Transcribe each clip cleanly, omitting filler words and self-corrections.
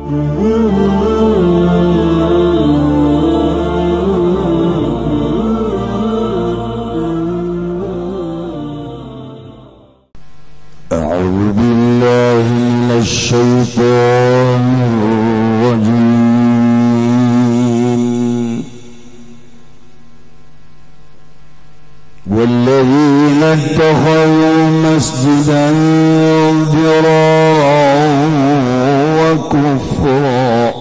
أعوذ بالله من الشيطان الرجيم والذين اتخذوا مسجدا ضرارا وكفرا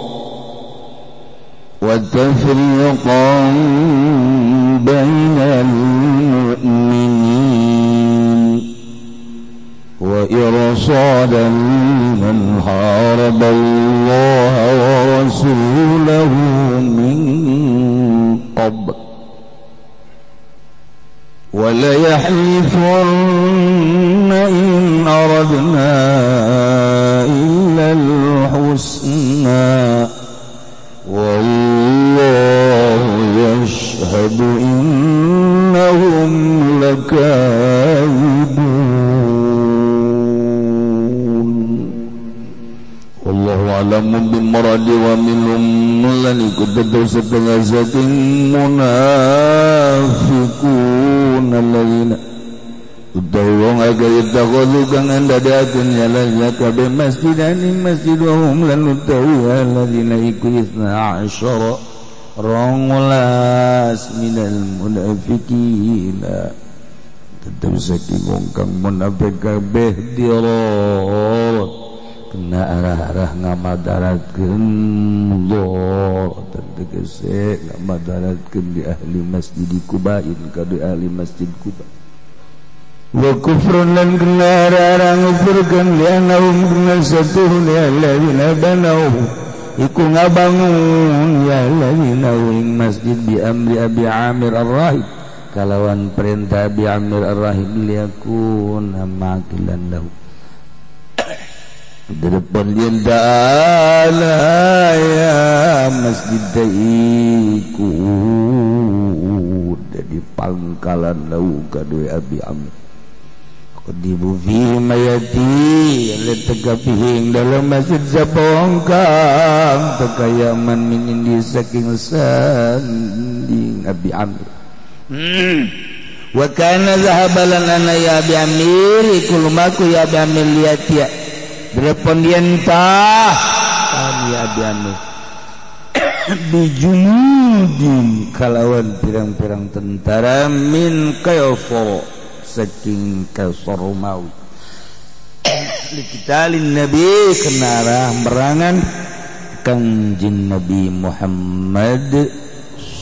وتفريقا بين المؤمنين وإرصادا لمن حارب الله ورسوله من قبل وليحلفن إن أردنا إلا الحسنى والله يشهد إنهم لكاذبون والله أعلم بالمراد ومنهم من يكتب setengah saking munafiqun alladzina utawa wong akeh takhadhu kang andadakeun nyalanya kabeh masjidan ing masjid wa hum lan utawi alladzina iku 12 minal munafiqina tetep saking wong kang munafik kabeh dirat kena arah-arah ngamadaratkeun Allah tegese ngamadaratkeun di ahli masjid Kubain ka di ahli masjid Kuba wa kufrun lan kena arah-arah ngufurkeun lianahum kena satuhun ya alladzina banau iku ngabangun ya alladzina ing masjid bi amri Abi Amir Ar-Rahib kalawan perintah Abi Amir Ar-Rahib liyakun makilan lahu di depan dia ta'ala ya masjid iku di pangkalan lau kadoi Abi Amir qadibu fi mayati letegapihing dalam masjid sabongkang tekayaman min di saking sanding Abi Amir wa kana zahabalan ana ya Abi Amir ikulumaku ya Abi Amir lihat ya berpendiantah kami Abi Amir bijunudin kalawan pirang-pirang tentara min Kaysar saking Kaysar Romawi likitalin Nabi kenarah merangan kanjeng Nabi Muhammad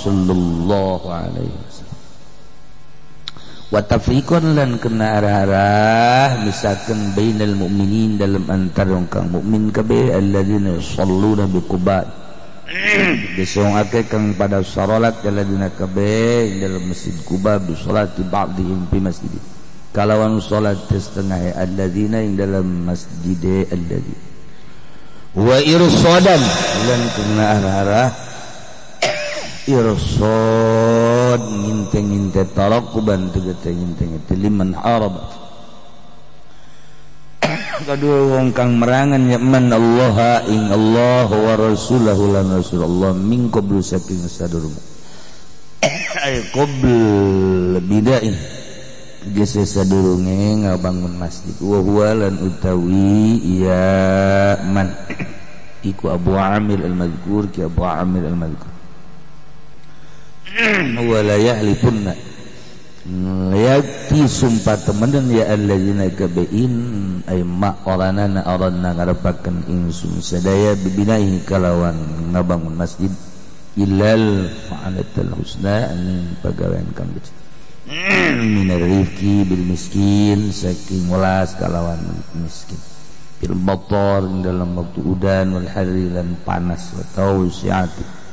sallallahu alaihi wasallam wa tafriqan lan kena arah-arah misalkan bainal mu'minin dalam antara kang mukmin kabeh alladzina yusalluna bi Quba desong akeh kang pada salat alladzina kabeh dalam masjid Quba bi salati ba'dihim fi masjid kalawan salat setengah alladzina ing dalam masjid alladzi wa irsadan lan kena arah-arah irsad nginte-nginte tarakuban tegete nginte-nginte liman harab kadua wong kang merangan ya man Allah ing Allah wa rasulahu lan rasulullah min qablu saking sadurunge ay qabl bidain gese sadurunge ngabangun masjid wa huwa lan utawi ya man iku Abu Amir al-Madhkur ki Abu Amir al-Madhkur wala yahlifunna layati sumpah temenan ya alladzina kabein ay ma oranana aranna ngarepakeun ingsun sadaya bibinahi kalawan ngabangun masjid illal fa'alatul husna an pagawean kang becik minar rifqi bil miskin saking welas kalawan miskin bil batar dalam waktu udan wal harri lan panas wa tausiati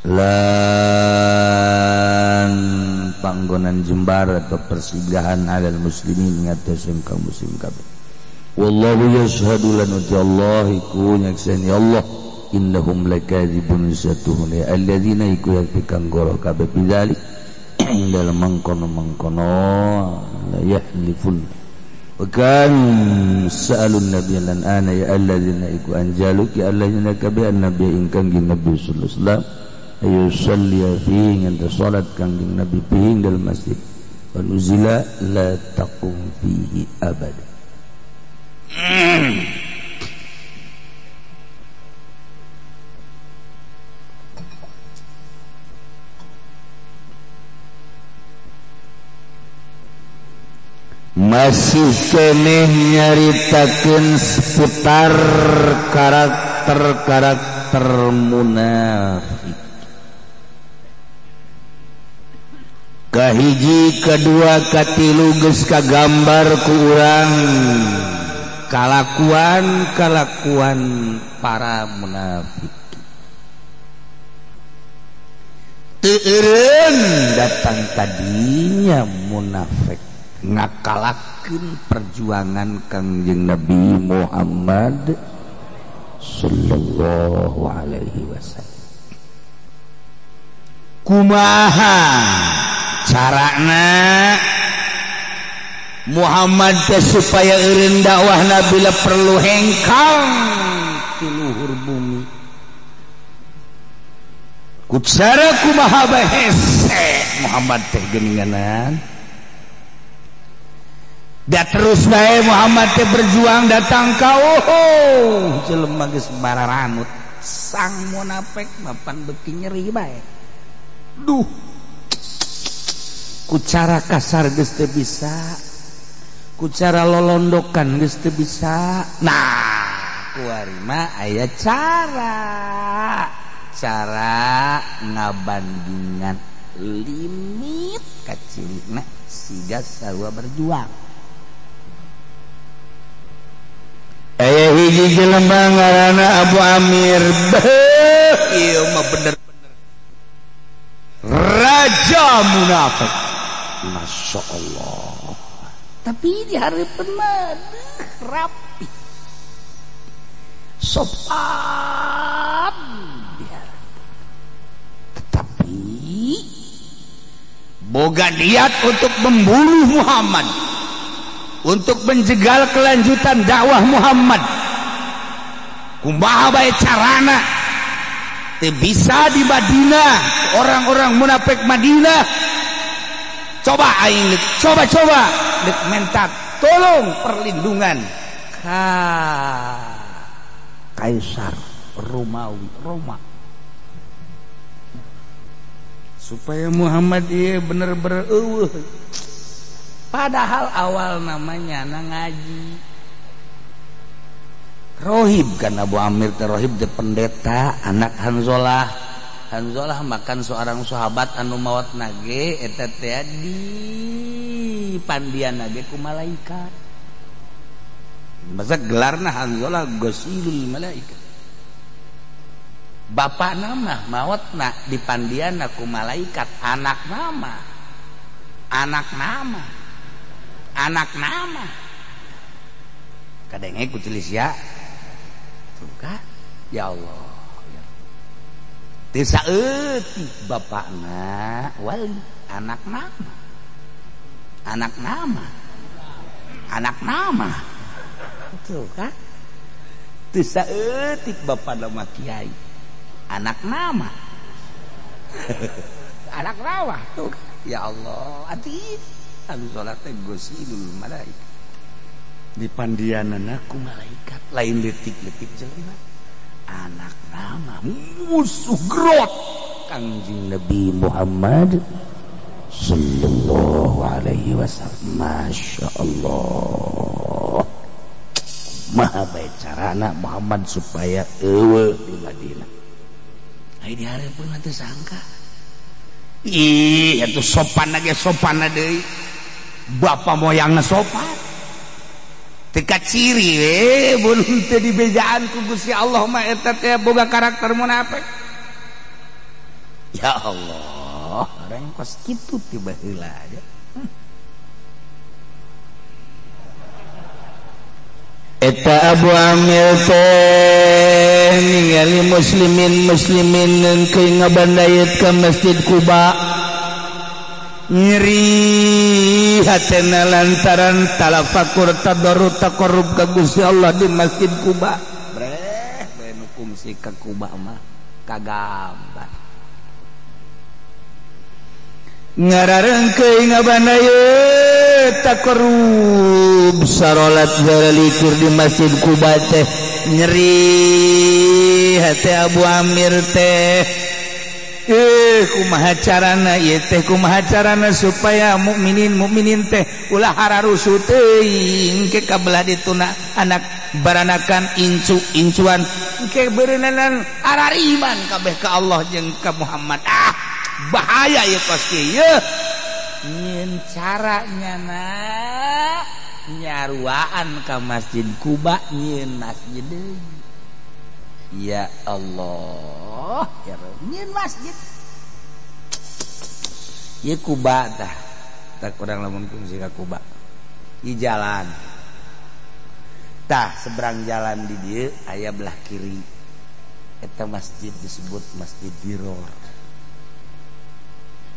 lan panggonan jembar atau persigahan alal muslimin ngatas kaum muslim kabeh wallahu yashhadu lan uti Allah iku nyaksani Allah innahum lakadzibun satuhun alladzina iku yakang goro kabeh bidzalik dalam mangkono la yahlifun Bukan sa'alun nabi lan ana ya alladzina iku anjaluk ya alladzina kabeh nabi ingkang Nabi sallallahu alaihi wasallam ayu salli fihi nganta salat kangjeng Nabi fihi dalam masjid wa nuzila la taqum fihi abada. Masih keneh nyaritakeun seputar karakter-karakter munafik. Kahiji, kadua, katilu geus kagambar ku urang kalakuan para munafik. Teu eureun datang tadinya munafik ngakalakeun perjuangan Kangjeng Nabi Muhammad sallallahu alaihi wasallam. Kumaha carana Muhammad teh supaya eureun dakwah Nabi perlu hengkang ti luhur bumi. Kucara kumaha bae hese Muhammad teh geuninganan. Da terus bae Muhammad teh berjuang datang ka jelema geus bararanut sang munafik mapan beuki nyeri bae. Duh. Ku cara kasar geus teu bisa. Ku cara lolondokan geus teu bisa. Nah, kuari mah aya cara ngabandingan limit kacilina siga sarua berjuang. Aya hiji jelema ngaranna Abu Amir. Ieu mah bener-bener raja munafik. Masya Allah. Tapi di hari mah rapi, sopan dia. Tetapi boga niat untuk membunuh Muhammad, untuk menjegal kelanjutan dakwah Muhammad. Kumaha bae carana teu bisa di Madinah, orang-orang munafik Madinah coba aing coba dek minta tolong perlindungan ka Kaisar Romawi Roma supaya Muhammad ieu bener-bener eueuh. Padahal awal namanya ngaji rohib kan Abu Amir teh rohib teh pendeta anak Hanzalah makan seorang sahabat anu maot nage eta teh di pandian nage ku malaikat. Masa gelarna Hanzalah Ghasilul Malaikat. Bapak nama maotna di pandian ku malaikat, anak nama kadenge ku tulis ya tuh kan ya Allah ya. Teu saeutik bapakna wali anak nama tuh kan teu saeutik bapakna mah kiai anak nama tuh kan ya Allah ati anu salat teh Ghasilul Malaikat di pandianana ku malaikat lain letik-letik jelema anak nama musuh gerot Kangjeng Nabi Muhammad sallallahu alaihi wasallam. Masya Allah, maha baik carana Muhammad supaya eueuh di Madinah. Ai di hareupeun teh sangka ih atuh sopan deui bapak moyangna sopan teka ciri belum teu dibejaan ku Gusti Allah mah eta teh boga karakter munafik. Ya Allah, orang kos kitu tiba heula aja. Eta Abu Amir teh ningali muslimin keun ngabandayeut ka Masjid Quba. nyeri hatena lantaran talafakur tadarrur taqarrub ka Gusti Allah di Masjid Kuba. Breh nu kungsi ka Kuba mah kagambar. Ngararengkeun ngabanayeun taqarrub sarolat zalikur di Masjid Kuba teh nyeri hati Abu Amir teh. Kumaha carana ieu teh kumaha carana supaya mukminin teh ulah hararusu teuing ke kabelah dituna anak baranakan incuan ke beureunan arariman kabeh ka Allah jeung ka Muhammad. Bahaya ya pasti ya. Nyin caranya na nyaruaan ka Masjid Kuba nyin masjid deui. Ya Allah, ya nyin masjid. Ieu Kuba tah. Tak kurang lamun kungsi ka Kuba. Di jalan. Tah seberang jalan di dieu aya belah kiri. Eta masjid disebut Masjid Diror.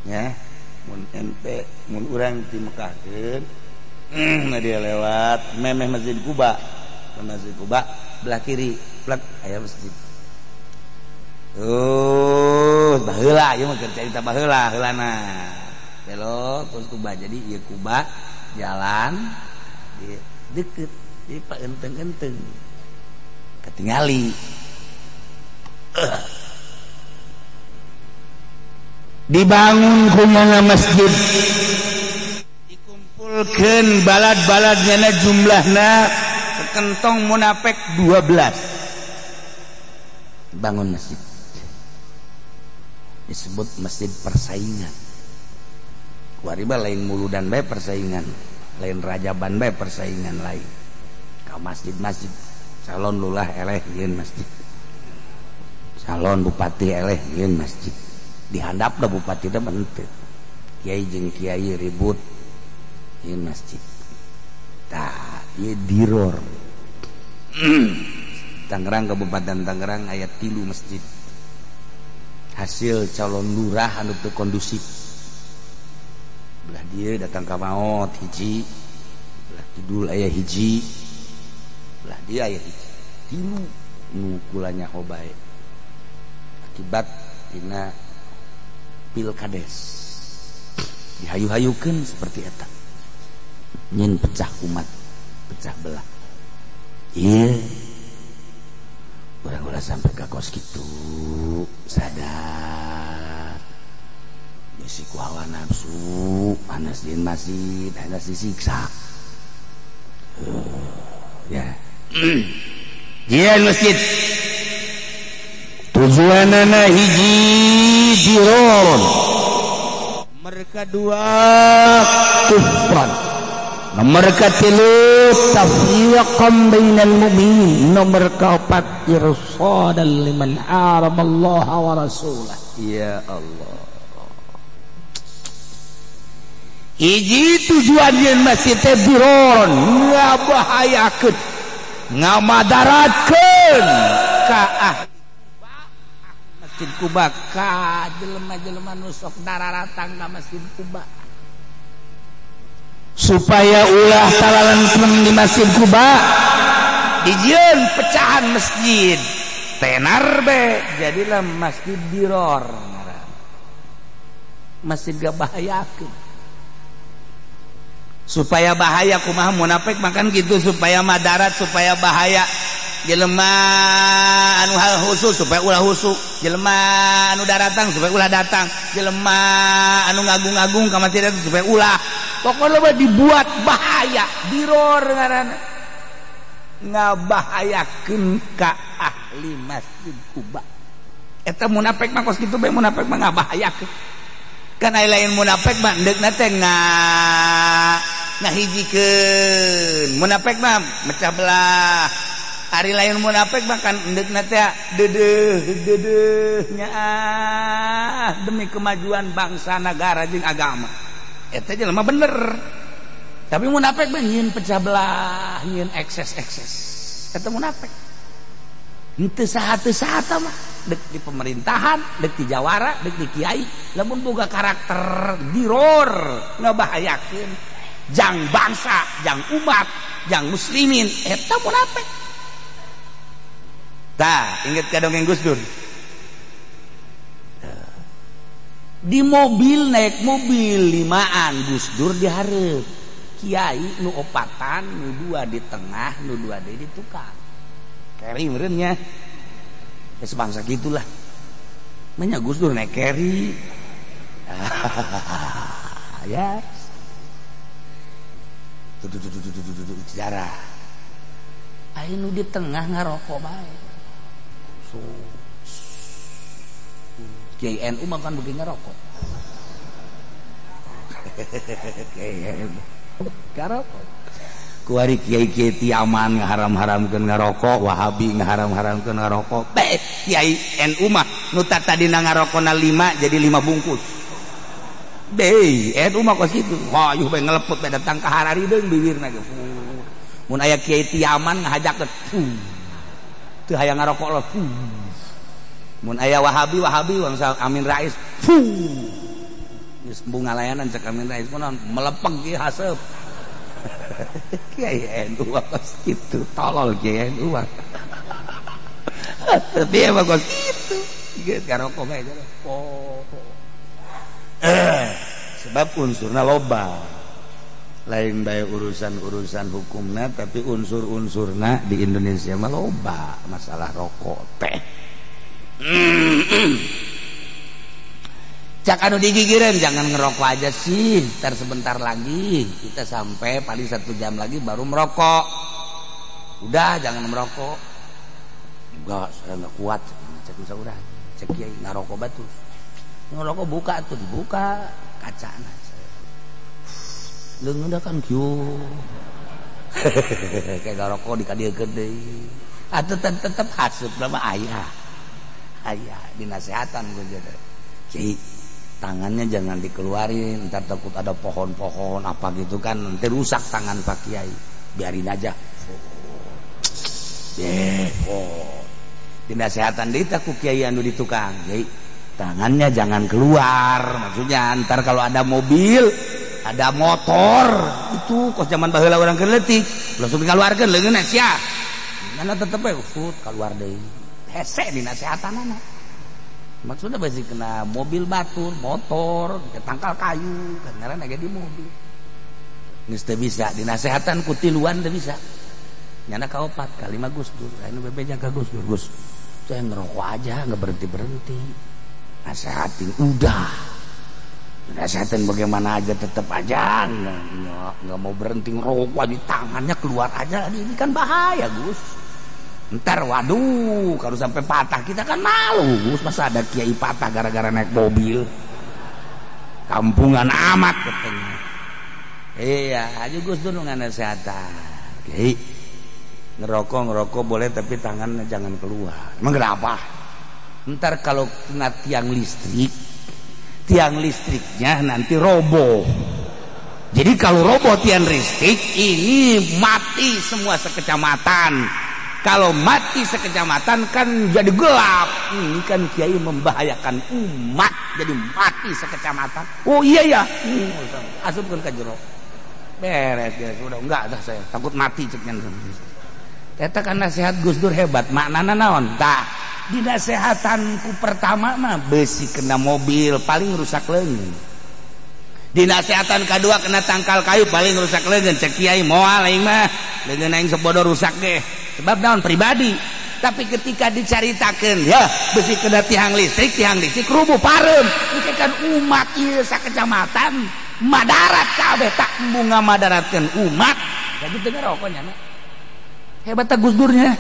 Ya, mun ente mun urang ti Mekahkeun nah dia lewat memeh Masjid Kuba. Masjid Kuba belah kiri plek aya masjid. Baheula ieu mah keur carita baheula heulana. Belok terus Kuba jadi ieu Kuba jalan di deukeut di paenteng-enteng. Ketingali. Dibangun kumaha masjid dikumpulkeun balad-baladna jumlahna kentong munafik 12 bangun masjid disebut masjid persaingan kuariba lain muludan bae persaingan lain rajaban bae persaingan lain ka masjid-masjid calon lurah eleh yeun masjid calon bupati eleh yeun masjid dihandap da bupati da menteu kiai jeung kiai ribut ieu masjid tah ieu Diror. Tangerang Kabupaten Tangerang aya 3 masjid hasil calon lurah anu teu kondusif belah dieu datang ka maot hiji belah kidul aya hiji belah dieu aya hiji 3 nu kulanya hobae akibat tina pilkades dihayu-hayukeun seperti eta nyin pecah umat pecah belah ieu urang-urang sampai ka kos kitu sadar bisi ku hawa nafsu panas di masjid panas disiksa ya jian masjid tujuanana hiji Diror nomor kedua kufran nomor ketilu tafriqan bainal mu'minin nomor keempat irsadan liman haramallahu wa rasulah. Ya Allah hiji tujuan jeung masjid teh Diror ngabahayakeun ngamadaratkeun ka Masjid Kuba ka jelema-jelema nu sok dararatang ka Masjid Kuba supaya ulah talalentreng di Masjid Kuba dijieun pecahan masjid tenar be jadilah Masjid Diror masjid gak bahayakeun supaya bahaya kumaha munafik makan gitu supaya madarat supaya bahaya jelema anu khusus supaya ulah husuk jelema anu daratang supaya ulah datang jelema anu ngagung-ngagung ka masjid itu supaya ulah pokoknya dibuat bahaya Diror ngaranna ngabahayakeun ka ahli Masjid Kuba eta munafik mah kos kitu bae munafik mah ngabahayakeun kan lain munafik mah endegna teh ngahijikeun munafik mah mecah belah hari lain munafik bahkan endegna teh dedeuhnya demi kemajuan bangsa negara jeung agama eta jelema bener tapi munafik mah nyieun pecah belah nyieun ekses eta munafik Henteu saha mah dek di pemerintahan, dek di jawara, dek di kiai, lamun boga karakter diror ngabahayakeun jang bangsa, jang umat, jang muslimin, eta munafik. Tah, inget ka dongeng Gus Dur. Di mobil, naik mobil limaan, Gus Dur dihareup. Kiai nu opatan, nu dua di tengah, nu dua di tukang. Keri meureun nya. Ya sebangsa gitulah. Manya Gus Dur naik keri. Ya. Tuh sejarah. Aya nu di tengah ngarokok bae. So. Kiai NU mah kan begini ngarokok. Kiai NU. Ngarokok. Kuari kiai-kiai tiaman ngaharam-haramkeun ngarokok, Wahabi ngaharam-haramkeun ngarokok. Kiai NU mah nu tadina ngarokona 5 jadi 5 bungkus. NU mah kos kitu. Hayuh bae ngeleput bae datang ka harari deung bibirna ge. Mun aya kiai tiaman ngahajakeun. Teu hayang ngarokok lo. Mun aya Wahabi bangsa Amin Rais. Geus embung ngalayanan cek Amin Rais kunaon melepeg ge haseup. Kiai NU kos gitu, tolol Kiai NU. Tapi emang kos gitu. Ngarokok bae sebab unsurna loba. Lain bae urusan hukumna, tapi unsur-unsurna di Indonesia mah loba masalah rokok teh. Cak anu digigireun jangan ngerokok aja sih, ntar sebentar lagi kita sampai paling 1 jam lagi baru merokok. Udah jangan merokok. Enggak, saya enggak kuat. Cek udah, cek kiai ngarokok batu. Ngerokok buka tuh, dibuka kacana. Leung udah kan kieu. Kayak ngarokok dikadiekeun deui. Atuh tetep haseup mah aya. Aya dinasehatan gua jadi. Kiai tangannya jangan dikeluarin, ntar takut ada pohon-pohon apa gitu kan, nanti rusak tangan Pak Kiai, biarin aja. Dinasehatan deui teh ku kiai anu di tukang, Kiai tangannya jangan keluar, maksudnya ntar kalau ada mobil, ada motor, itu kos zaman baheula urang keur leutik, langsung dikeluarkeun leungeunna sia. Nana tetep we keluar deui. Hese dinasehatanana. Maksudnya pasti kena mobil batur, motor, tangkal kayu, karena lagi di mobil. Geus teu bisa dinasehatan ku tiluan teu bisa. Nyana kaopat kali mah Gus Dur, anu bebeja ka Gus Dur, Gus. Saya ngerokok aja, enggak berhenti-berhenti. Nasehatin udah. Nasehatin bagaimana aja tetap aja enggak mau berhenti ngerokok di tangannya keluar aja. Ini kan bahaya, Gus. Ntar waduh kalau sampai patah kita kan malu, Gus. Masa ada kiai patah gara-gara naik mobil, kampungan amat katanya. Iya aja Gus Dur nganasehatan, Kiai ngerokok boleh tapi tangannya jangan keluar. Emang kenapa? Ntar kalau kena tiang listriknya nanti roboh. Jadi kalau roboh tiang listrik ini mati semua sekecamatan. Kalau mati sekecamatan kan jadi gelap. Ini kan kiai membahayakan umat, jadi mati sekecamatan. Oh iya ya. Asupkeun ka jero. Beres ya sudah enggak dah saya takut mati ceknya. Eta kan nasihat Gus Dur hebat. Maknana naon? Tah, di nasehatanku pertama mah besi kena mobil paling rusak leungeun. Di nasehatan kedua kena tangkal kayu paling rusak leungeun. Cek kiai moal aing mah leungeun aing sebodo rusak ge. Sebab naon pribadi. Tapi ketika dicaritakeun ya besi kena tiang listrik rubuh parem. Ini kan umat ieu sakecamatan madarat kabeh tak bunga madaratkeun umat. Jadi teu ngarokoknya na. Hebat ta Gus Durnya.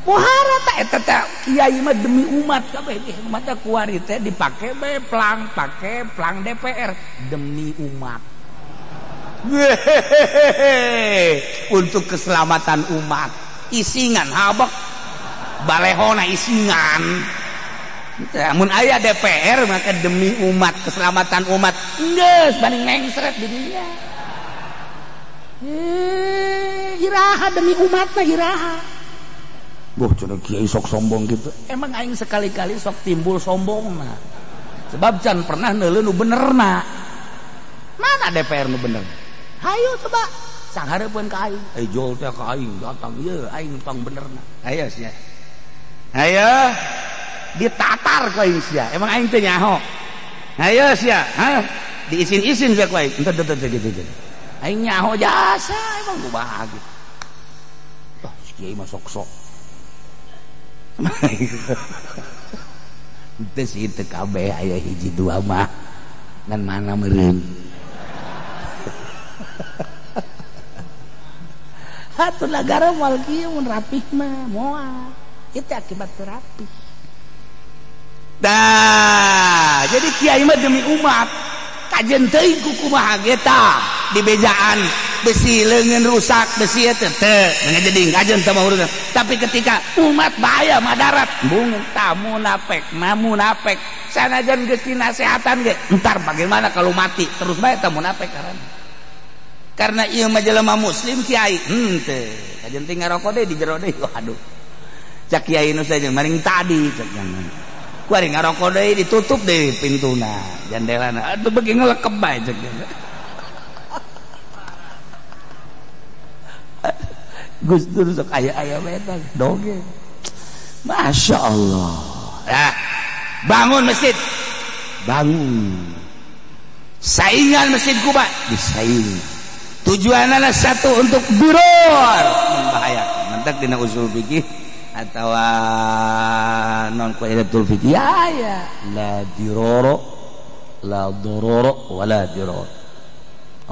Pohara ta eta teh kiai mah demi umat kabeh umat teh kuari teh dipake bae pake plang DPR demi umat. Untuk keselamatan umat. Isingan habak balehona isingan. Mun aya DPR maka demi umat keselamatan umat geus banding mengsret di dunia. Iraha demi umat mah iraha. Boh cenah kiai sok sombong gitu. Emang aing sekali-kali sok timbul sombongna. Sebab can pernah neuleun nu benerna. Mana DPR nu bener? Hayu coba sanghareupeun ka aing. Jol teh ka aing datang ieu aing tong benerna. Hayo sia. Hayo ditatar ku aing sia. Emang aing teh nyaho. Hayo sia, diisin-isin sia ku aing. Ente gitu. Aing nyaho jasa emang kumaha gitu. Tah si kiai mah sok-sok. Itu sih itu kabeh aya hiji dua mah ngan mana meureun. Hatu negara moal kieu mun rapih mah moal. Itu akibat terapi. Dah, jadi kiai mah demi umat. Kajen teuing ku kumaha geta di bejaan besi leungeun rusak besi teh ngajading kajen teh mah urusan. Tapi ketika umat bahaya madarat bung tamu munafik sanajan geus dinasehatan ge entar bagaimana kalau mati terus bae teh munafik karena ieu mah jelema muslim kiai henteu kajen teh ngarokok deui di jero deui waduh cak kiai nu saja maring tadi cak jangan kuari ngarokok deui ditutup deui pintuna jandelana aduh beuki ngelekep bae cak Gus Dur sok aya beta doge. Masya Allah. Ya, bangun masjid. Bangun. Saingan masjid Kuba disaing. Tujuannya satu untuk durur. Membahayakan. Mentak dina usul fikih atau non qaidatul fikih. Ya. La diroro, la dororo, wala diror.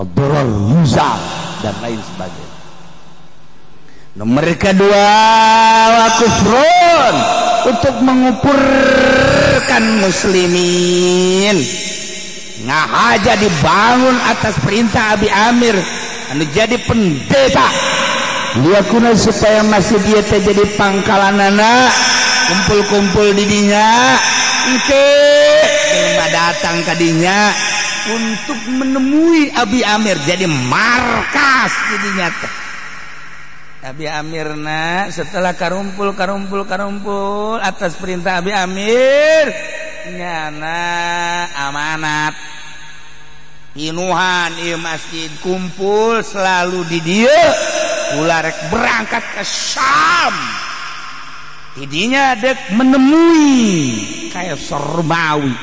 Ad-darar yuzal dan lain sebagainya. Nomor kedua wa kufrun untuk mengumpulkan muslimin ngahaja dibangun atas perintah Abi Amir anu jadi pendeta liakuna supaya masjid dia jadi pangkalanana kumpul-kumpul di dinya engke datang ke dinya untuk menemui Abi Amir jadi markas di dinya Abi Amirna setelah karumpul atas perintah Abi Amir nyana amanat inuhan ieu masjid kumpul selalu di dieu ulah rek berangkat ke Syam tidinya dek menemui kayak Sormawi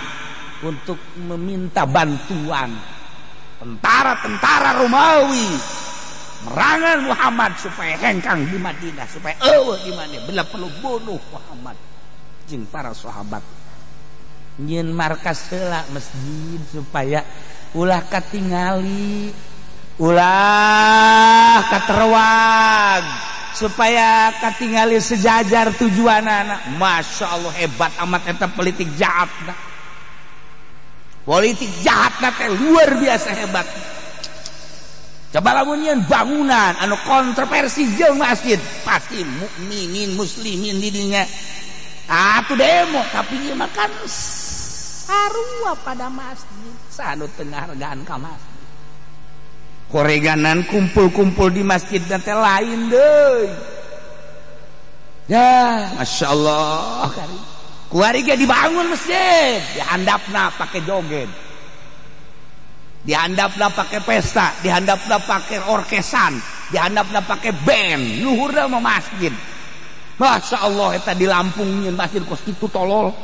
untuk meminta bantuan tentara Romawi merangan Muhammad supaya hengkang di Madinah supaya di mana bila perlu bunuh Muhammad jeung para sahabat nyeun markas heula masjid supaya ulah katingali ulah katerwag supaya katingali sejajar tujuanana. Masya Allah hebat amat eta politik jahatna teh luar biasa hebat. Coba lamun nyeun bangunan anu kontroversi jeung masjid pasti mukminin muslimin di dinya atuh demo tapi ieu mah kan sarua pada masjid sanu tengah hargaan ka masjid koreganan kumpul-kumpul di masjid dan teh lain deui ya masyaallah kuari ge dibangun masjid dihandapna pake joget dihandapna pakai pesta, dihandapna pakai orkesan, dihandapna pakai band, luhurna mah masjid. Masya Allah eta di Lampung nyeun masjid kos kitu tolol.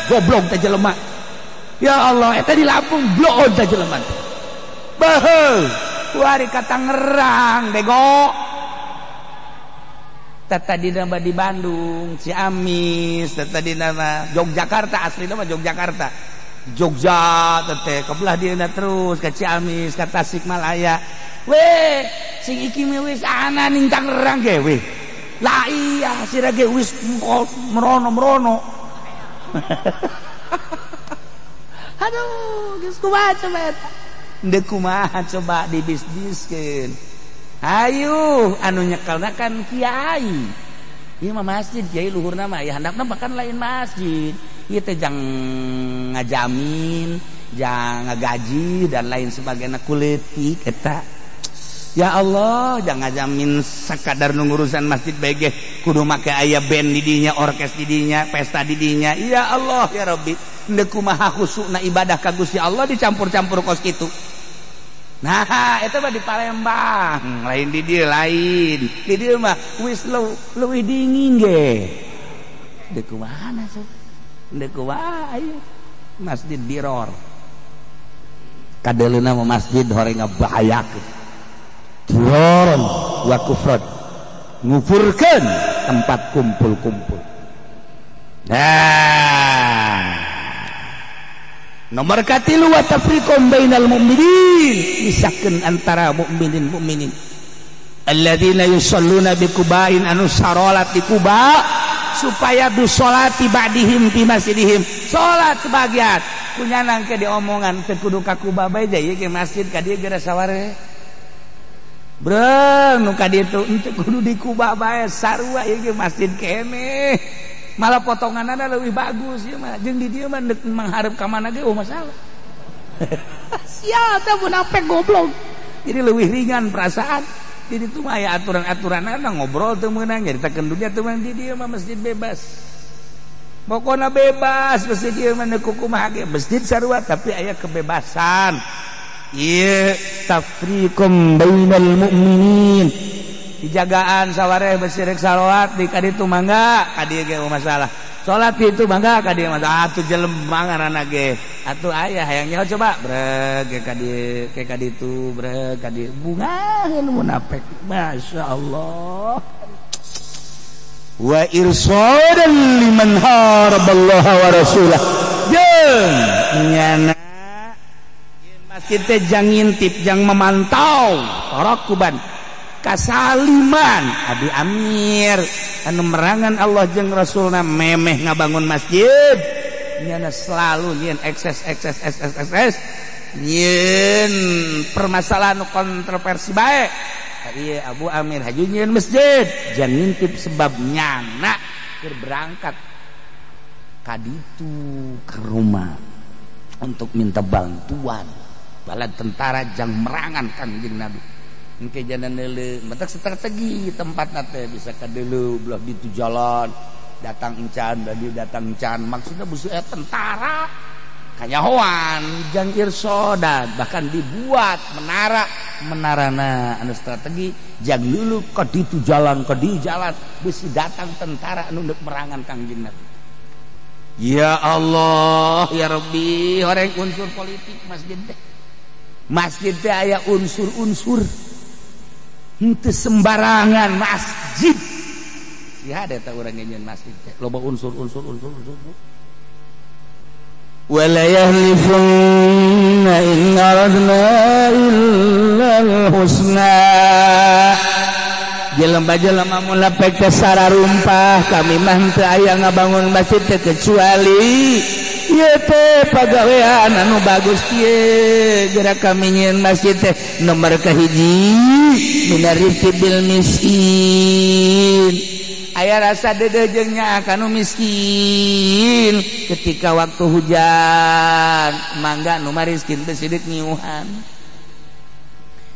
Goblok teh jelema. Ya Allah eta di Lampung blok teh jelema. Beuh, kuari ka Tangerang bego. Tata di nama di Bandung, Ciamis, tata di nama Yogyakarta asli nama Yogyakarta. Jogja tete kebelah dieuna terus ke Ciamis ke Tasikmalaya weh sing iki wis ana ning Tangerang ge weh lah iya sira ge wis merono aduh geus kumaha coba eta ndeu kumaha coba dibisniskeun hayu anu nyekelna kan kiai ieu mah masjid kiai luhurna mah ya handapna bahkan lain masjid ieu teh jang ngajamin jang ngagaji dan lain sebagainya kuletik eta Ya Allah, jangan jamin sekadar ngurusan masjid BG kudu make aya band di dinya, orkes di dinya, pesta di dinya. Ya Allah ya Rabbi, henteu kumaha khusukna ibadah ka Gusti Allah dicampur-campur kos kitu. Nah, eta mah di Palembang, lain di dieu lain. Di dieu mah wis leuwih dingin ge. Deu kumaha sok? Deu kumaha aya Masjid Diror. Kadeleuna mah masjid horeng ngabahayakeun. Diron wa kufran, ngufurkeun tempat kumpul-kumpul. Nah, nomor katilu wa tafriqum bainal mu'minin, misakeun antara mukminin alladzina yusalluna bi Quba'in anu sarolat di Quba supaya du salati ba'dihim fi masjidihim, salat sebagian kunyanang ke diomongan teu kudu ka Quba bae ieu ke masjid ka dieu geura saware. Bro, nu ka ditu henteu kudu di Kuba bae, sarua ieu ge masjid keneh. Malah potonganna leuwih bagus ieu mah. Jeung di dieu mah deuk manghareup ka mana ge masalah. Sia teh munafik goblok. Jadi leuwih ringan perasaan. Di ditu mah aya aturan-aturanna ngobrol teu meunang, nyaritakeun dunia teu meunang. Di dieu mah masjid bebas. Pokona bebas masjid ieu mah neuk kumaha ge. Masjid sarua tapi aya kebebasan. Iya, tafriqum bainal mu'minin, dijagaan sawareh bersirek salawat di kaditu mangga kadieu ge masalah. Salat itu mangga kadieu masalah. Atuh jelema ngaranna ge. Atuh aya hayang nyaho coba breg ke kaditu breg kadieu. Bungaheun munafik. Masyaallah. Wa irsadan liman haraballaha wa rasulah. Jeung nyana masjid teh jang ngintip, jang memantau tarakuban kasaliman abi amir anu merangan Allah jeung rasulna memeh ngabangun masjid nyana selalu nyeun ekses nyeun permasalahan kontroversi bae. Ieu Abu Amir haju nyeun masjid jang ngintip sebab nyana keur berangkat ka ditu ke rumah untuk minta bantuan balad tentara jang merangan Kangjeng Nabi. Engke jalan neuleuh matak strategi tempatna teh bisa ka deuleu belah ditu jalan datang encan dari datang encan maksudna busu tentara kanyahoan jang irsodan bahkan dibuat menarana anu strategi jang luluh ka ditu jalan ka di jalan bisi datang tentara anu neuk merangan Kangjeng Nabi. Ya Allah ya Rabbi, horeng unsur politik masjid teh. Masjid teh aya unsur-unsur henteu sembarangan masjid. Ya ada ta urang nyeun masjid teh loba unsur-unsur. Wala yahlifunna in aradna illal husna. Jelema-jelema mun lapek teh sararumpah kami mah teu aya ngabangun masjid teh kecuali ieu teh pagawean anu bagus ieu geura kami nyieun masjid teh nomor kahiji minarifqi bil miskin. Aya rasa deudeuh jeung nyaah kanu miskin ketika waktu hujan mangga nu mariskin teh sidik ngiuhan.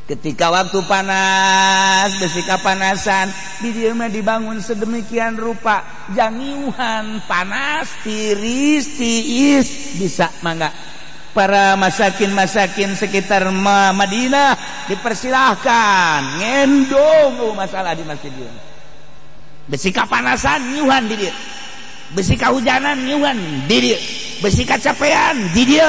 Ketika waktu panas besi kapanasan di dieu mah dibangun sedemikian rupa jangiuhan panas tiris tiis bisa mangga. Para masakin sekitar Madinah dipersilahkan ngendong masalah di masjid ieu. Besi kapanasan ngiuhan di dieu. Besi kahujanan ngiuhan di dieu. Besi kacapean di dieu.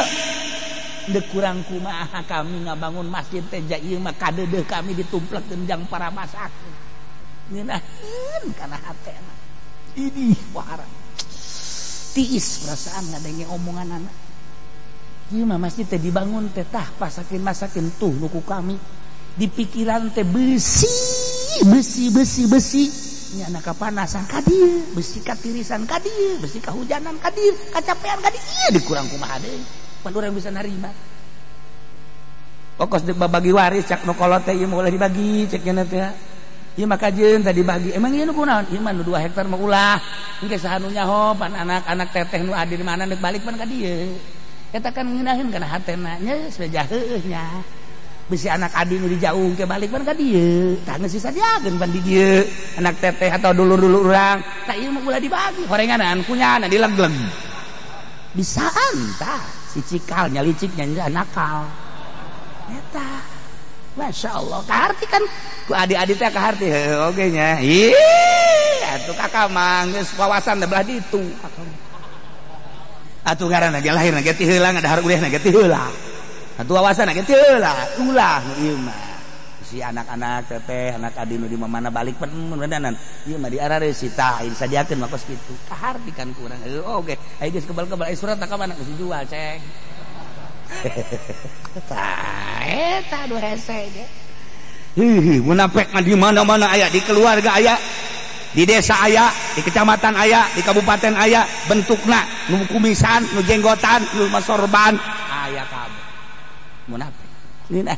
Dek kurang kumaha kami ngabangun masjid teh ieu mah kadeudeuh kami ditumplekeun jang para masakin. Ngeunaheun kana hatena. Ini wahara. Tiis perasaan ngadenge omonganana. Ieu mah masjid teh dibangun teh tah pasakin-masakin tuh nuku kami. Di pikiran teh besi. Nyana kapanasan ka dieu, besi katirisan ka dieu, besi kahujanan ka dieu, kacapean ka dieu. Ieu dikurang kumaha deui. Pan urang bisa narima. Pokos deuk babagi waris cak nu kolot teh ieu mah ulah dibagi cek nya teh. Ieu mah kajeun tadi bagi. Emang ieu nu kunaon? Ieu mah nu 2 hektar mah ulah. Engke saha nu nyaho pan anak-anak teteh nu adi di mana deuk balik pan ka dieu. Eta kan ngeunaheun kana hatena nya saja heueuh nya. bisi anak adi nu dijauh ke balik pan ka dieu tah geus disadiakeun pan di dieu anak teteh atau dulur-dulur urang tah ieu mah ulah dibagi horenganan kunyana dilegleg bisaan tah si cikal nyaliciknya nya nakal eta Masya Allah kaharti kan ku adik-adik teh kaharti oge nya ih atuh kakak mah geus wawasan da belah ditu atuh ngaranna ge lahirna ge ti heula ngadahar ulehna ge ti heula atuh wawasan ge ti heula ulah nu ieu mah si anak-anak teteh anak adi nu di mamana balik pen mendanan ieu mah diarare sita disadiakeun mah kos kitu kaharti kan kurang oge aya geus kebal-kebal surat ka mana geus dijual ceng eta aduh hese ge munafik mah di mana-mana aya di keluarga aya di desa aya di kecamatan aya di kabupaten aya bentukna nu kumisan nu jenggotan nu masorban aya kabeh munafik nina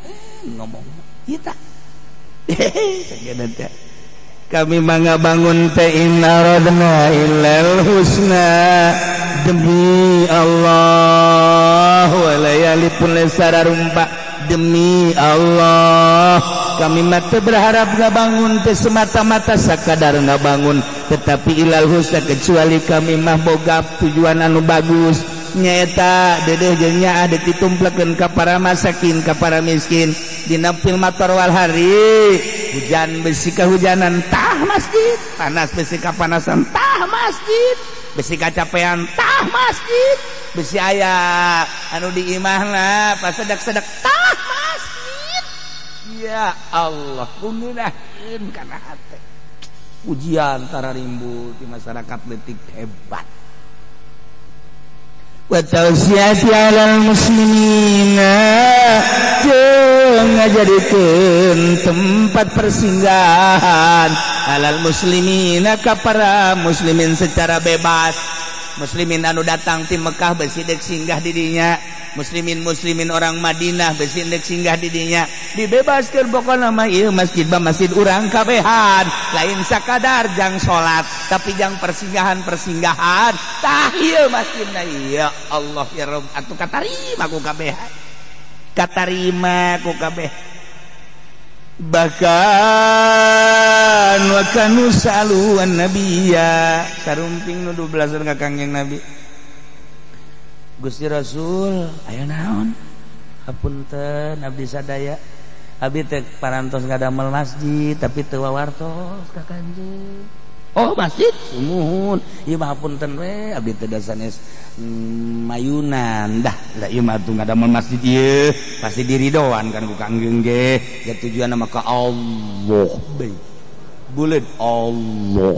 ngomong kita kami mangga bangun teh inna radna illal husna demi Allah wa layalipun lesararumpa demi Allah kami mata berharap ngabangun teh semata-mata sakadar ngabangun tetapi ilal husna kecuali kami mah boga tujuan anu bagus nyaeta dedeh jeung nyaa dek ditumplekeun ka para masakin ka para miskin dina pil mator wal hari hujan besi kahujanan tah masjid panas besi kapanasan tah masjid besi kacapean tah masjid besi aya anu di imahna pas sedak-sedak tah masjid ya Allah kuminahin kana hate ujian tararimbu di masyarakat leutik hebat wa tawsiyati alal muslimina jeung ngajadikeun tempat persinggahan alal muslimina ka para muslimin secara bebas muslimin anu datang ti Mekah besi dek singgah di dinya muslimin orang Madinah besi dek singgah di dinya dibebaskeun pokona mah ieu masjid ba masjid urang kabehan lain sakadar jang salat tapi jang persinggahan tah ieu masjidna ya Allah ya Rabb atuh katarima ku kabehan katarima ku kabeh bahkan wa kanu salu an nabiyya sarumping nu 12 ka kangjeng Nabi Gusti Rasul aya naon hapunten abdi sadaya abdi teh parantos ngadamel masjid tapi teu wawartos ka kanjeng oh masjid sumuhun ieu mah hapunten we abdi teh dasanes mayunan dah da ieu mah atuh ngadamel masjid ieu pasti diridoan kan ku kangjeng ge ya tujuanna mah ka Allah bae bulet Allah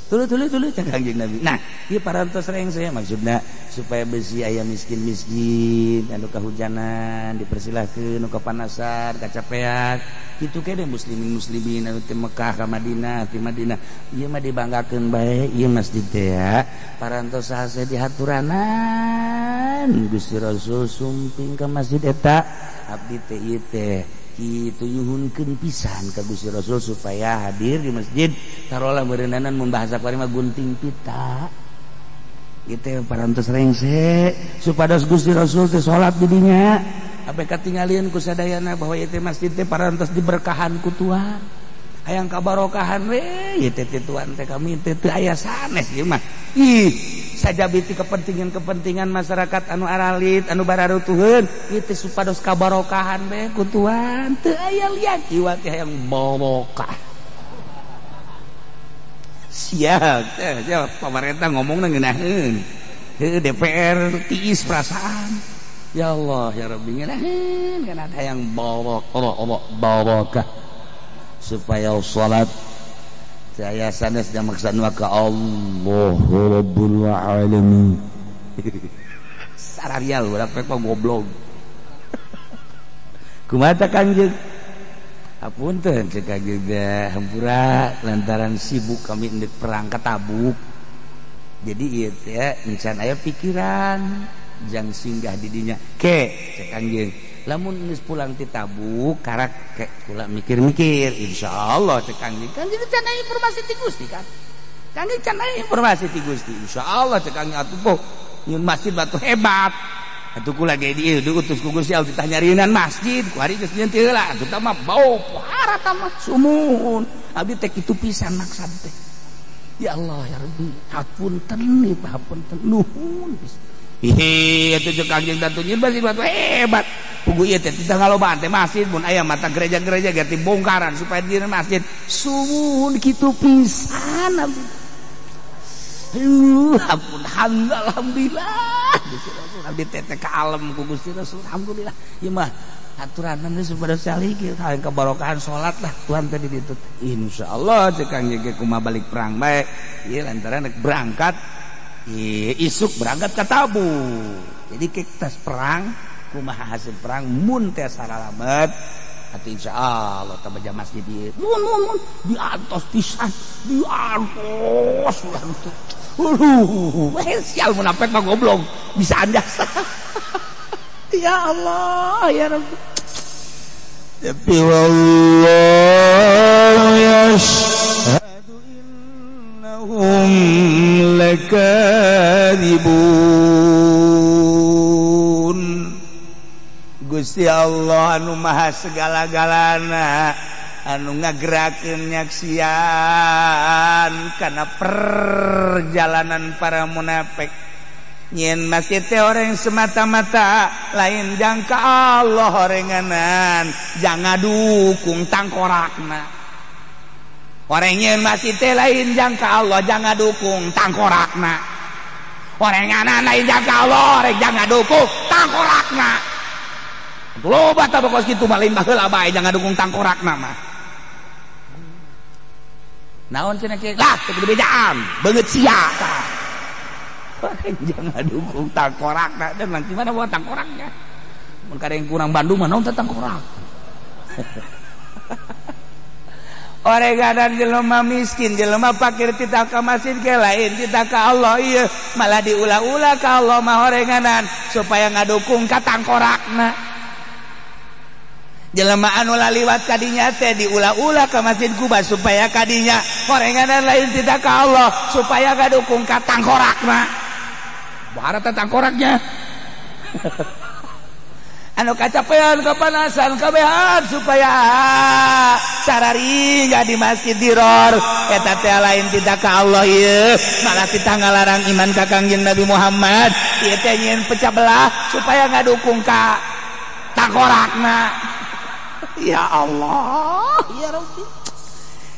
tuluy cang kangjeng Nabi nah ieu parantos reng saya maksudna supaya besi aya miskin-miskin anu kahujanan dipersilahkeun nu kapanasan kacapean kitu kene muslimin anu teh Mekah ka Madinah ti Madinah ieu mah dibanggakeun bae ieu masjid teh ya parantos saha dihaturanan Gusti Rasul sumping ka masjid eta abdi teh ieu teh kitu nyuhunkeun pisan ka Gusti Rasul supaya hadir di masjid tarola meureunanan mun bahasa Bali mah gunting pita kitu parantos rengse supados Gusti Rasul teh salat di dinya ape katingalieun ku sadayana bahwa ieu teh masjid teh parantos diberkahan ku Tuhan hayang kabarokahan we ieu teh Tuhan teh kami teh teu aya sanes ieu mah ih sajabiti kepentingan masyarakat anu aralit anu bararutuheun ieu teh supados kabarokahan we ku Tuhan teu aya liat jiwa teh hayang barokah siap pemerintah ngomongna ngeunaheun DPR tiis perasaan ya Allah ya Rabbi ngeunaheun kana hayang barokah supaya salat saya sanes dan maksudna ka Allah Rabbul Alamin sararial udah pepo goblok kumaha kanjeung hapunten cek kanjeung hampura lantaran sibuk kami endek perang ka Tabuk jadi ieu teh encan aya pikiran jang singgah di dinya ke cek kanjeung lamun geus pulang ti Tabuk karak ke kula mikir-mikir insyaallah cek kanjeung can aya informasi ti Gusti kan kanjeung can aya informasi ti Gusti insyaallah cek kanjeung atuh poh nyun masjid batu hebat atuh kula ge dieu diutus ku Gusti Allah ditanyarinan masjid ku hari geus nyeun teu heula atuh tah mah bau pohara tah mah sumuhun abdi teh kitu pisan maksad teh ya Allah ya Rabbi hapunten nih hapunten nuhun hihi atuh jeung Kangjeng Datu nyeun basi hebat pugu ieu teh titah ngalobaan teh masjid mun aya mata gereja-gereja ganti bongkaran supaya dieun masjid sumuhun kitu pisan abdi ampun alhamdulillah Gusti Rasul abdi teh kalem ku Gusti Rasul alhamdulillah ieu mah aturanan geus pada salih kalian kebarokahan salat lah Tuhan tadi ditu insyaallah cek Kang Jege kumaha balik perang bae ieu lantaran berangkat isuk berangkat ka Tabu jadi kita perang kumaha hasil perang mun teh saralamet atuh insyaallah teh baja masjid ieu mun diantos pisan diantos sial munafik mah goblok bisa andas ya Allah ya Rabbi tapi wallahu yashhadu innahum lakadzibun Gusti Allah anu maha segala-galana anu ngagerakeun nyaksian kana perjalanan para munafik nyen masih teh orang semata-mata lain jangka Allah orenganan jangan dukung tangkorakna orang nyen masih teh lain jangka Allah jangan dukung tangkorakna orenganan lain jangka Allah orang jangan dukung tangkorakna loba tah bakos kitu mah lain baheula bae jangan dukung tangkorakna mah naon cenah kieu lah teu bedaan beungeut sia tah jangan dukung tangkorakna dan nanti mana bawa tangkoraknya mun kadang kurang Bandung mah naon teh tangkorak oreganan jelema miskin jelema fakir titah ka masjid ge lain titah ka Allah ieu malah diulah-ulah ka Allah mah orenganan supaya ngadukung ka tangkorakna jelema anu laliwat kadinya teh diulah-ulah ka Masjid Kuba supaya kadinya orenganan lain tidak ka Allah supaya gadukung ka tangkorakna bahara teh tangkoraknya anu kacapean kapanasan kabehan supaya sarari enggak di masjid diror eta teh lain tidak ka Allah ieu malah kita ngalarang iman ka Kangjeng Nabi Muhammad ieu teh nyeun pecah belah supaya ngadukung ka tangkorakna ya Allah ya Rabbi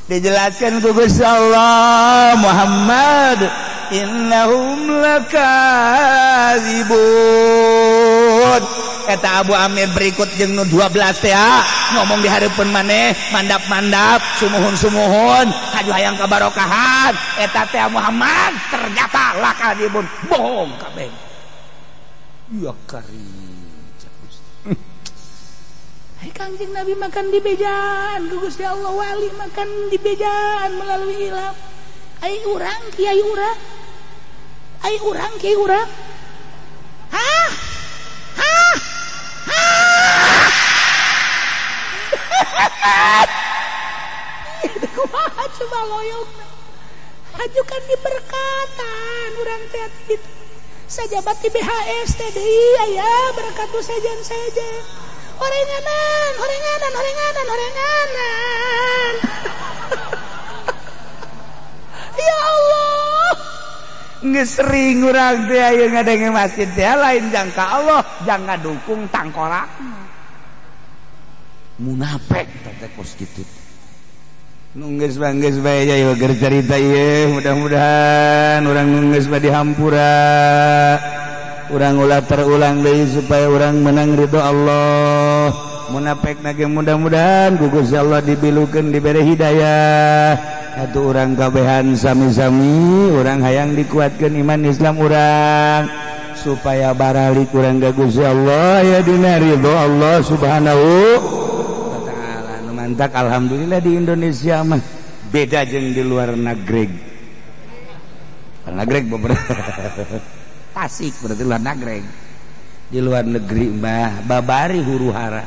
dijelaskan ku Gusti Allah Muhammad innahum lakadzibun eta Abu Amir berikut jeung nu 12 teh ngomong di hareupeun maneh mandap-mandap sumuhun-sumuhun haju hayang kabarokahan eta teh Muhammad ternyata lakadzibun bohong kabeh ya karim Kangjeng Nabi makan di bejaan Gusti Allah wali makan di bejaan melalui ilham ai urang kiai urang hah itu kumaha coba loyongna ajukan diberkatan urang teh itu sajabat di BHS teh deui aya berkat sajan-sajan orenganan ya Allah geus sering urang teh aya ngadenge masjid teh lain jangka Allah jangan dukung tangkorakna munafik teh kos kitu nu geus bae ya keur carita ieu mudah-mudahan urang nu geus bade hampura urang ulah terulang deui supaya urang menang ridho Allah munafik nage mudah-mudahan ku Gusti Allah dibilukeun dibere hidayah atuh urang kabehan sami-sami urang hayang dikuatkeun iman Islam urang supaya baralik urang ka Gusti Allah ya dina ridho Allah Subhanahu wa taala nu mantak alhamdulillah di Indonesia mah beda jeung di luar negeri beberapa Tasik berarti luar negeri di luar negeri mbah babari huru-hara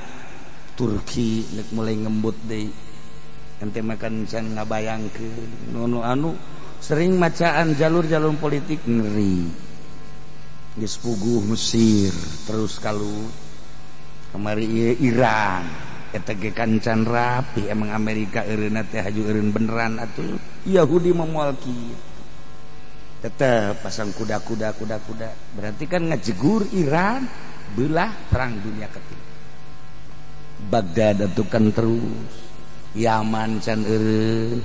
Turki nek mulai ngembut deui ente makan can ngabayangkeun nu anu sering macaan jalur-jalur politik ngeri geus puguh Mesir terus kalau kamari Iran eta ge kancan rapi emang Amerika eureunna teh haju eureun beneran atuh Yahudi memoal kieu tetep pasang kuda berarti kan ngajegur Iran belah perang dunia ketiga Baghdad atuh kan terus Yaman can eureun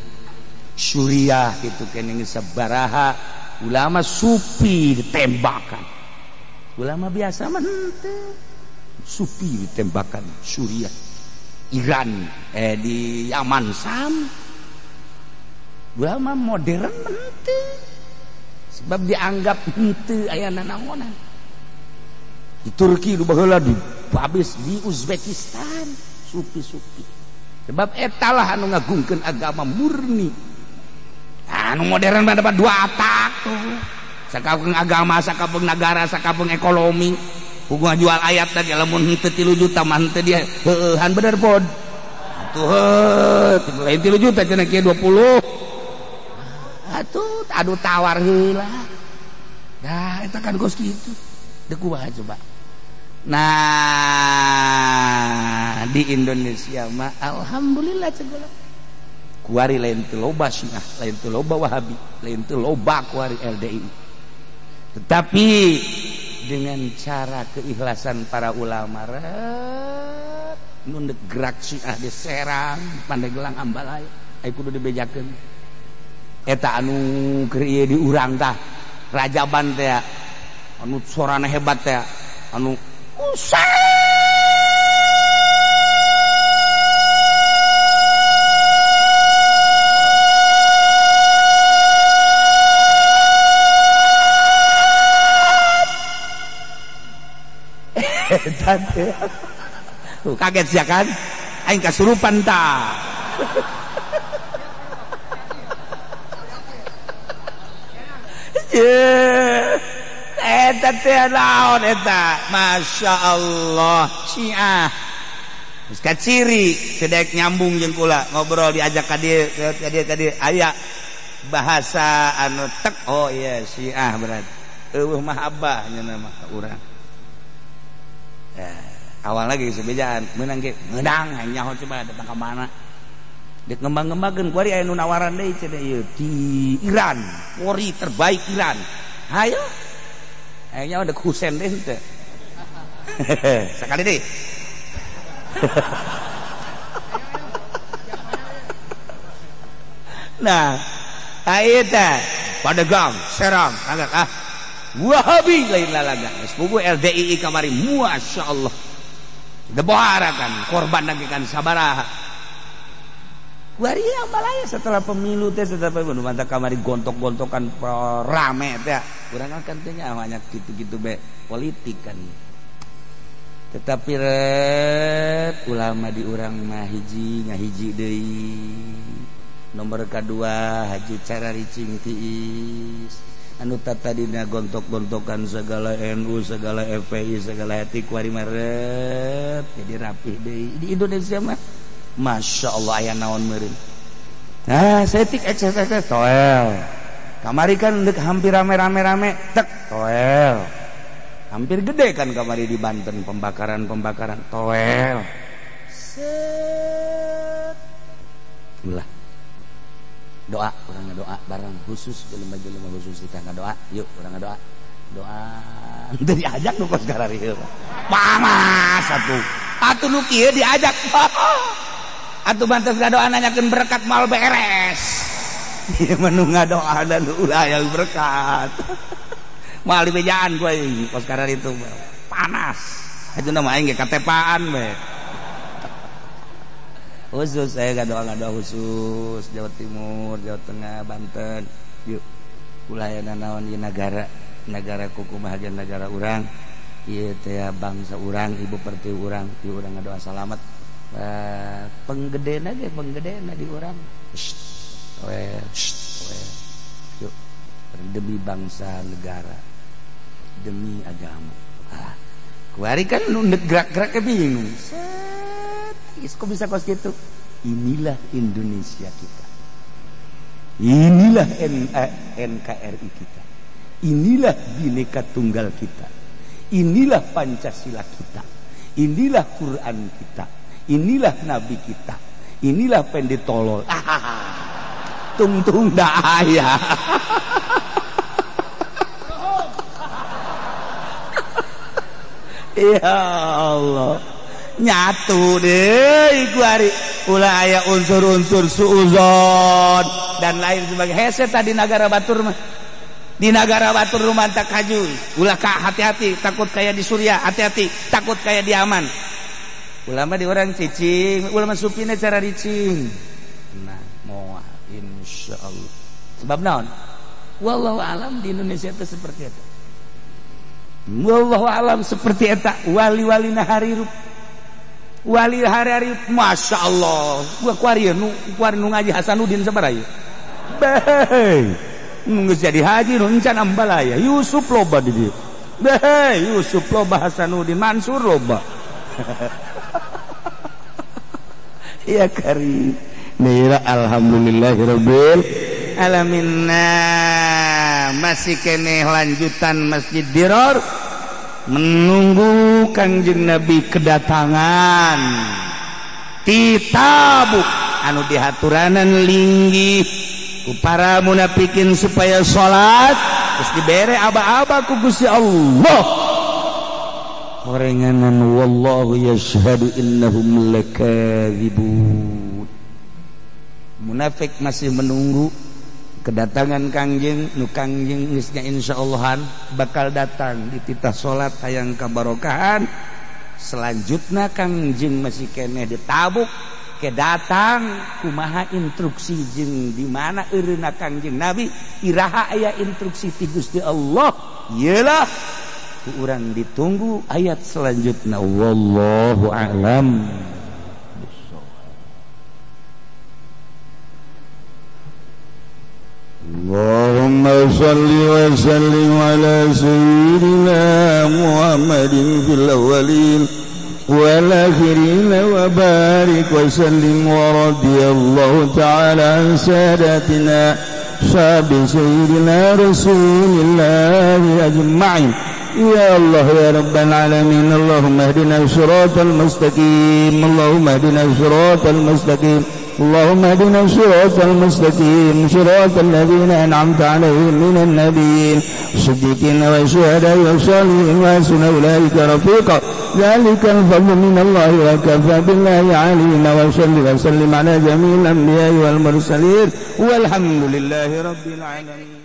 Suriah itu keneh sabaraha ulama sufi ditembakan ulama biasa mah henteu sufi ditembakan Suriah Iran di Yaman Sam ulama modern henteu sebab dianggap henteu aya nanaonan di Turki nu baheula di habis di Uzbekistan sufi sebab eta lah anu ngagungkeun agama murni anu modern mah dapat dua atak tuh sakapeung agama sakapeung negara sakapeung ekonomi kudu ngajual ayat tadi lamun henteu 3 juta mah henteu dia heueuhan bener pod atuh lain 3 juta cenah kieu 20 atuh adu tawar heula dah eta kan kos kitu deuk kumaha coba nah di Indonesia mah alhamdulillah cegola kuari lain teu loba Syiah lain teu loba Wahabi lain teu loba kuari LDI tetapi dengan cara keikhlasan para ulama nu gerak Syiah di Serang Pandeglang Ambalaya aya kudu dibejakeun eta anu keur ieu di urang tah rajaban teh anu sorana hebat teh anu usah kaget ya kan aing kasurupan tah eta teh naon eta Masya Allah Syiah geus kaciri sedek nyambung jeung kula ngobrol diajak ka dieu aya bahasa anu tek oh iya Syiah berarti eueuh mahabbah nya nama urang awal lagi sebejaan menang ge menang nyaho coba datang ka mana dek ngembang-ngembangkeun kuari aya nu nawaran deui cenah ieu di Iran Polri terbaik Iran hayo aya dek Husein teh henteu sakali deui nah aya teh Padeglang Serang agak Wahabi lain lalaga geus puguh LDII kamari Masya Allah deboharakan korban lagi kan sabaraha kuari Ambalaya setelah pemilu teh setelah pemilu mantap kamari gontok-gontokan rame teh urang kan teh nya banyak gitu-gitu be politik kan tetapi ulama di urang mah hiji ngahiji deui nomor kedua haji cara ricing tiis anu tadina gontok-gontokan segala NU segala FPI segala etik kuari maret jadi rapih deui di Indonesia mah Masya Allah aya naon meureun nah setik ekses toel kamari kan deuk hampir rame-rame tek toel hampir gede kan kamari di Banten pembakaran toel set ulah doa urang doa bareng khusus jelema-jelema khusus kita ngadoa yuk urang ngadoa doa teu diajak nu kos garari heuh pamas atuh nu kieu diajak atuh bantes ngadoa nanyakeun berkat mal beres ieu mah nu ngadoa dan ulah yang berkat mal dibejaan ku aing kos garari itu panas ayeuna mah aing ge katepaan we khusus saya ngadoa khusus Jawa Timur, Jawa Tengah, Banten. Yuk, ulayana naon ieu negara kukumaha jeung negara urang. Ieu teh bangsa urang, ibu pertiwi urang, ieu urang ngadoa salamet. Penggedena di urang. Yuk, demi bangsa negara, demi agama. Kuari kan nu gerak-gerak bingung. Kok bisa kos gitu? Inilah Indonesia kita. Inilah NKRI kita. Inilah Bhinneka Tunggal kita. Inilah Pancasila kita. Inilah Quran kita. Inilah Nabi kita. Inilah pendetolol. Tung-tung dah ayah. Ya Allah. Nyatu deh kuari ulah aya unsur-unsur suuzon dan lain sebagainya. Hese tadi negara batur mah. Di negara batur rumah tak haju. Ulah ka hati-hati, takut kayak di Suriah, hati-hati, takut kayak di Yaman. Ulama di orang cicing, ulama supina cara dicing. Nah, moal insyaallah. Sebab naon? Wallahu alam di Indonesia itu seperti itu. Wallahu alam seperti eta wali-wali naharirup. Wali hari-hari Masya Allah gua kuari nu ngaji Hasanuddin sabaraha beh nunggu jadi haji nu encan ambalaya Yusuf loba di dieu beh Yusuf loba Hasanuddin Mansur loba ya karim nira alhamdulillahirabbil alamin. Masih keneh lanjutan Masjid Dirar menunggu Kangjeng Nabi kedatangan ti Tabuk anu dihaturanan linggih ku para munafikin supaya salat terus dibere aba-aba ku Gusti Allah horenganan wallahu yashhadu innahum lakadzibun. Munafik masih menunggu kedatangan Kangjeng nu Kangjeng geusnya insyaallahan bakal datang di titah salat hayang kabarokahan. Selanjutnya Kangjeng masih keneh di Tabuk ke datang kumaha instruksi jeung di mana eureuna Kangjeng Nabi iraha aya instruksi ti Gusti Allah iyalah ku urang ditunggu ayat selanjutnya wallahu a'lam. Allahumma salli wa sallim ala sayyidina Muhammadin fil awwalin wal akhirin wa barik wa sallim wa radiyallahu ta'ala an sadatina sahabi sayyidina Rasulillah ajma'in. Ya Allah ya Rabbal alamin Allahumma hdina siratal mustaqim Allahumma hdina siratal mustaqim اللهم اهدنا الصراط المستقيم صراط الذين أنعمت عليهم من النبيين الصديقين والشهداء والصالحين وحسن أولئك رفيقا ذلك الفضل من الله وكفى بالله عليما وصل وسلم على جميع الأنبياء والمرسلين والحمد لله رب العالمين.